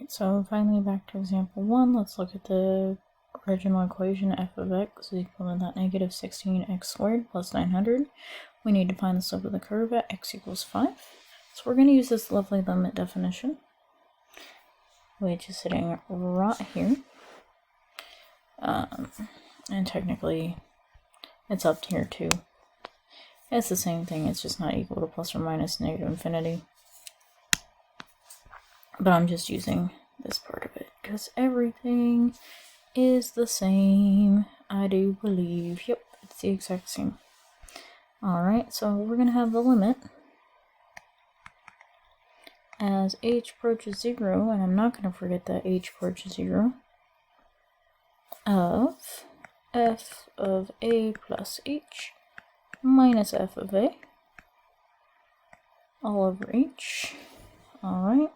Alright, so finally back to example 1. Let's look at the original equation. F of x is equal to that negative 16x squared plus 900. We need to find the slope of the curve at x equals 5. So we're going to use this lovely limit definition, which is sitting right here. And technically, it's up here too. It's the same thing, it's just not equal to plus or minus negative infinity. But I'm just using this part of it because everything is the same. I do believe. Yep, it's the exact same. Alright, so we're going to have the limit as h approaches 0, and I'm not going to forget that h approaches 0, of f of a plus h minus f of a all over h. Alright.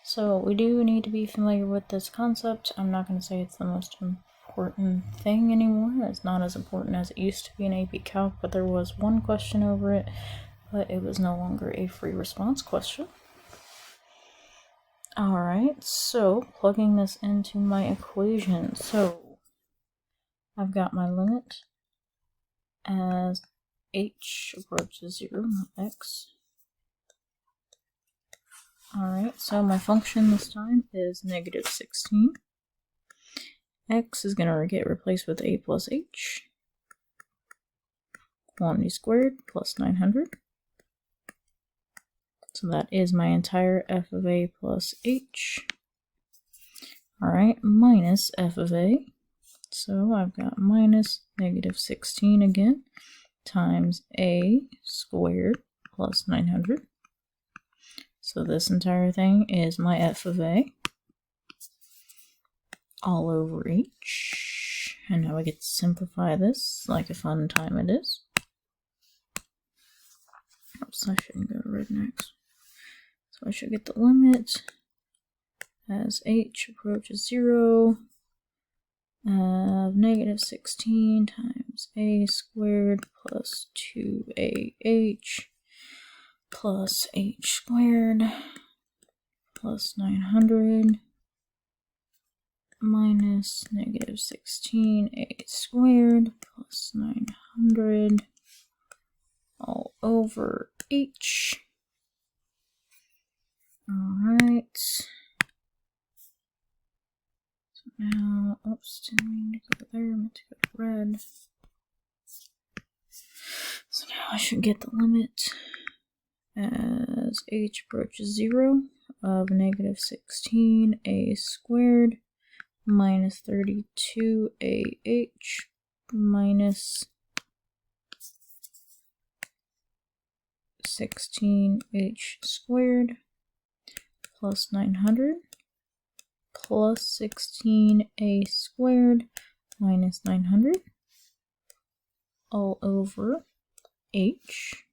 So we do need to be familiar with this concept. I'm not going to say it's the most important thing anymore. It's not as important as it used to be in AP Calc, but there was one question over it, but it was no longer a free response question. Alright, so plugging this into my equation. So I've got my limit as h approaches 0, not x. Alright, so my function this time is negative 16. X is going to get replaced with a plus h. Quantity squared plus 900. So that is my entire f of a plus h. Alright, minus f of a. So I've got minus negative 16 again, times a squared plus 900. So this entire thing is my f of a all over h. And now we get to simplify this like a fun time it is. Oops, I shouldn't go red next. So I should get the limit as h approaches 0 of negative 16 times a squared plus 2ah plus h squared plus 900 minus negative 16a squared plus 900 all over h. Alright. So now, oops, didn't mean to go there, I meant to go to red. So now I should get the limit as h approaches 0 of negative 16a squared minus 32ah minus 16h squared plus 900 plus 16a squared minus 900 all over h.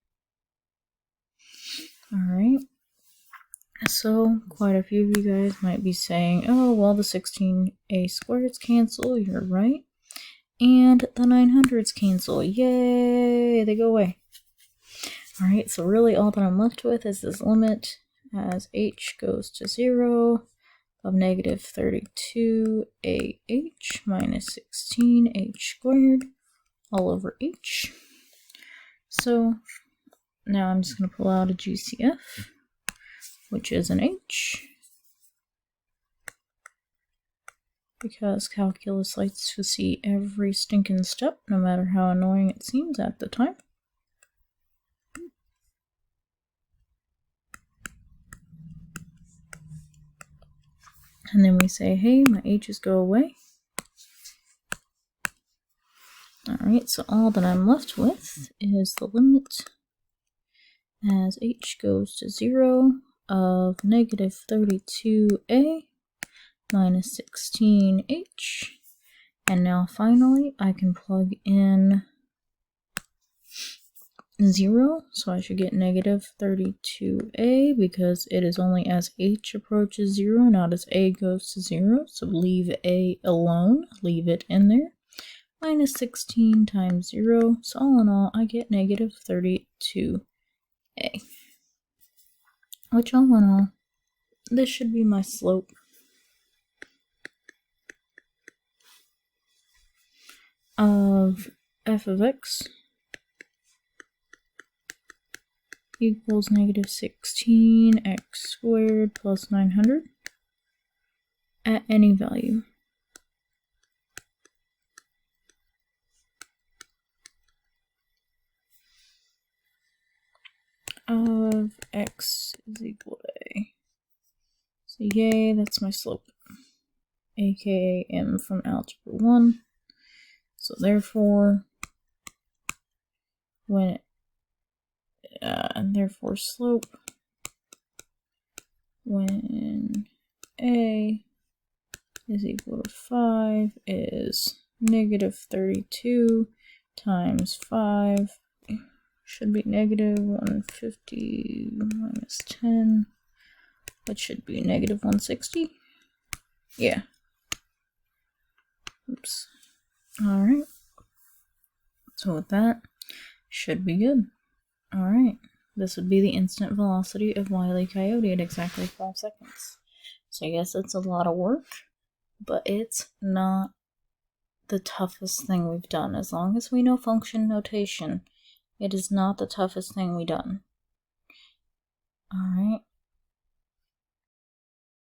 Alright, so quite a few of you guys might be saying, oh, well, the 16a squareds cancel, you're right, and the 900s cancel, yay, they go away. Alright, so really all that I'm left with is this limit as h goes to 0 of negative 32ah minus 16h squared all over h. So now I'm just going to pull out a GCF, which is an h, because calculus likes to see every stinking step, no matter how annoying it seems at the time. And then we say, hey, my h's go away. Alright, so all that I'm left with is the limit as h goes to 0 of negative 32a minus 16h. And now finally I can plug in 0, so I should get negative 32a because it is only as h approaches 0, not as a goes to 0, so leave a alone, leave it in there. Minus 16 times 0, so all in all I get negative 32a. Which all in all, this should be my slope of f of x equals negative 16x squared plus 900 at any value. Of x is equal to a. So yay, that's my slope, aka m from algebra 1. So therefore, therefore slope when a is equal to 5 is negative 32 times 5. Should be negative 150 minus 10, which should be negative 160. Yeah. Oops. Alright. So with that, should be good. Alright. This would be the instant velocity of Wile E. Coyote at exactly 5 seconds. So yes, it's a lot of work, but it's not the toughest thing we've done. As long as we know function notation, it is not the toughest thing we've done. Alright.